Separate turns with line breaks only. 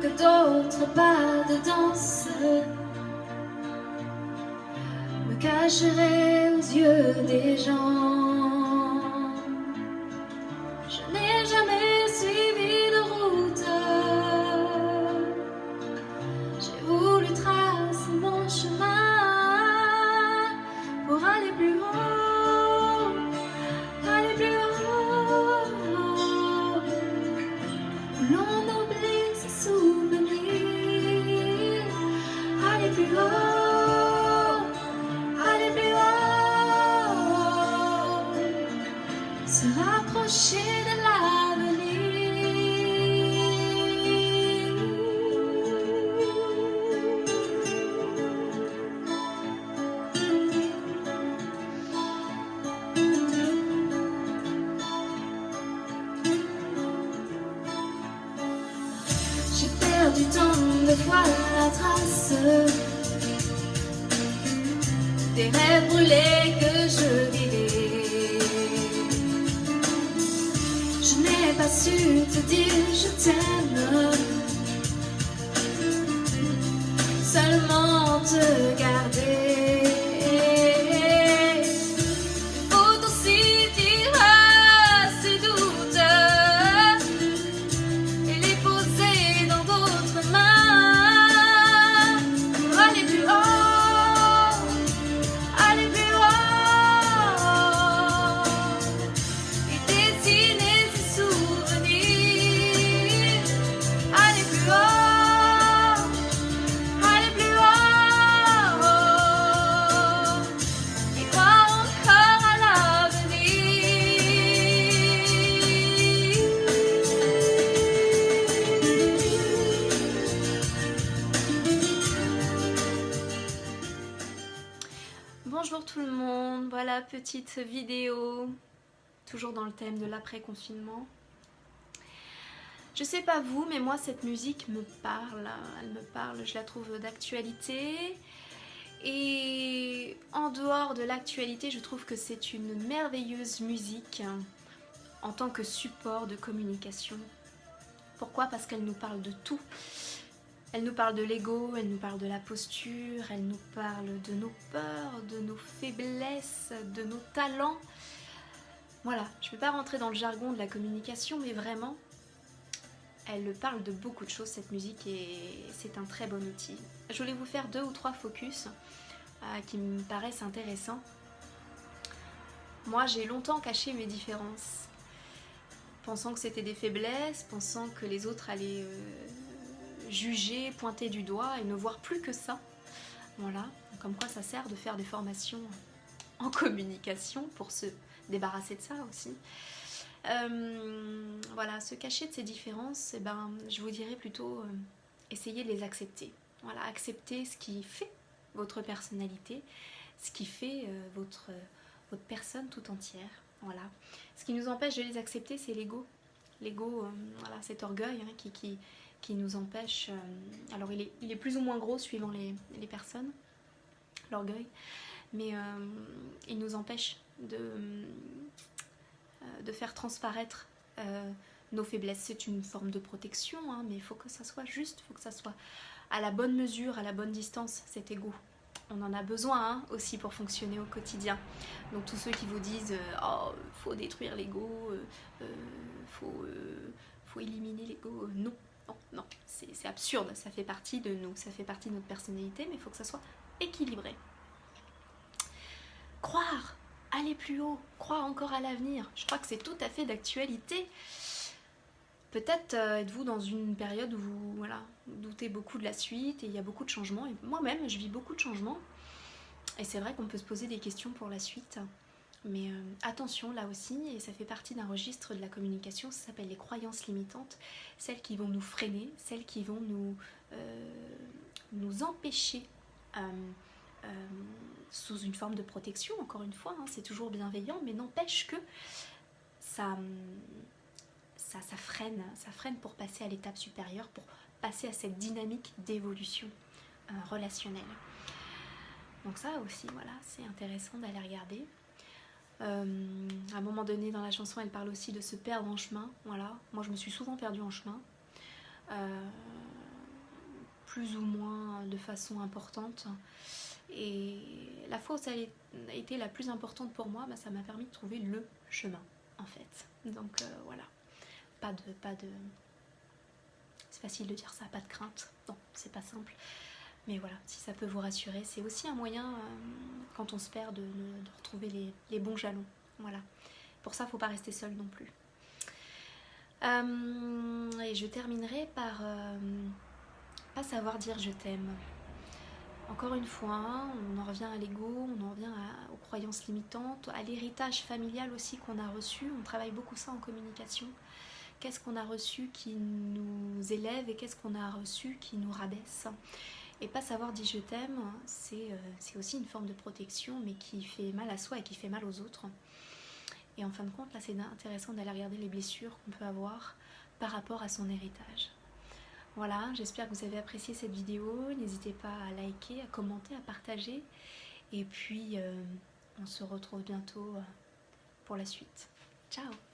que d'autres pas de danse me cacheraient aux yeux des gens. Je n'ai jamais suivi de route, j'ai voulu tracer mon chemin pour aller plus haut, aller plus haut, où l'on oublie ses souvenirs, aller plus haut, aller plus haut, se rapprocher de l'avenir. J'ai perdu tant de fois la trace des rêves brûlés que je vivais. Je n'ai pas su te dire je t'aime, seulement te garder. Faut aussi dire ces doutes et les poser dans d'autres mains pour aller plus haut, aller plus haut et dessiner ses souvenirs, aller plus haut, aller plus haut et croire encore à Bonjour tout le monde, voilà petite vidéo, toujours dans le thème de l'après-confinement. Je sais pas vous, mais moi cette musique me parle, elle me parle, je la trouve d'actualité. Et en dehors de l'actualité, je trouve que c'est une merveilleuse musique en tant que support de communication. Pourquoi? Parce qu'elle nous parle de tout. Elle nous parle de l'ego, elle nous parle de la posture, elle nous parle de nos peurs, de nos faiblesses, de nos talents. Voilà, je ne vais pas rentrer dans le jargon de la communication, mais vraiment, elle parle de beaucoup de choses cette musique et c'est un très bon outil. Je voulais vous faire 2 ou 3 focus qui me paraissent intéressants. Moi, j'ai longtemps caché mes différences, pensant que c'était des faiblesses, pensant que les autres allaient juger, pointer du doigt et ne voir plus que ça. Voilà, comme quoi ça sert de faire des formations en communication pour se débarrasser de ça aussi. Voilà, se cacher de ces différences, eh ben, je vous dirais plutôt essayer de les accepter. Voilà, accepter ce qui fait votre personnalité, ce qui fait votre personne tout entière. Voilà. Ce qui nous empêche de les accepter, c'est l'ego. L'ego, voilà, cet orgueil hein, qui nous empêche. Alors il est plus ou moins gros suivant les personnes, l'orgueil, mais il nous empêche de faire transparaître nos faiblesses. C'est une forme de protection, hein, mais il faut que ça soit juste, il faut que ça soit à la bonne mesure, à la bonne distance, cet ego. On en a besoin hein, aussi pour fonctionner au quotidien. Donc tous ceux qui vous disent oh, faut détruire l'ego, faut éliminer l'ego, non, non, c'est absurde, ça fait partie de nous, ça fait partie de notre personnalité, mais il faut que ça soit équilibré. Croire, aller plus haut, croire encore à l'avenir, je crois que c'est tout à fait d'actualité. Peut-être êtes-vous dans une période où vous doutez beaucoup de la suite et il y a beaucoup de changements. Et moi-même, je vis beaucoup de changements. Et c'est vrai qu'on peut se poser des questions pour la suite. Mais attention là aussi, et ça fait partie d'un registre de la communication, ça s'appelle les croyances limitantes. Celles qui vont nous freiner, celles qui vont nous empêcher sous une forme de protection, encore une fois. Hein, c'est toujours bienveillant, mais n'empêche que ça freine pour passer à l'étape supérieure, pour passer à cette dynamique d'évolution relationnelle. Donc ça aussi, voilà, c'est intéressant d'aller regarder. À un moment donné dans la chanson, elle parle aussi de se perdre en chemin. Voilà, moi je me suis souvent perdue en chemin. plus ou moins de façon importante. Et la fois où ça a été la plus importante pour moi, ça m'a permis de trouver le chemin en fait. Donc voilà, pas de... C'est facile de dire ça, pas de crainte. Non, c'est pas simple. Mais voilà, si ça peut vous rassurer, c'est aussi un moyen, quand on se perd, de retrouver les bons jalons. Voilà. Pour ça, il ne faut pas rester seul non plus. Et je terminerai par pas savoir dire je t'aime. Encore une fois, on en revient à l'ego, on en revient aux croyances limitantes, à l'héritage familial aussi qu'on a reçu. On travaille beaucoup ça en communication. Qu'est-ce qu'on a reçu qui nous élève et qu'est-ce qu'on a reçu qui nous rabaisse? Et pas savoir dire je t'aime, c'est aussi une forme de protection, mais qui fait mal à soi et qui fait mal aux autres. Et en fin de compte, là, c'est intéressant d'aller regarder les blessures qu'on peut avoir par rapport à son héritage. Voilà, j'espère que vous avez apprécié cette vidéo. N'hésitez pas à liker, à commenter, à partager. Et puis, on se retrouve bientôt pour la suite. Ciao!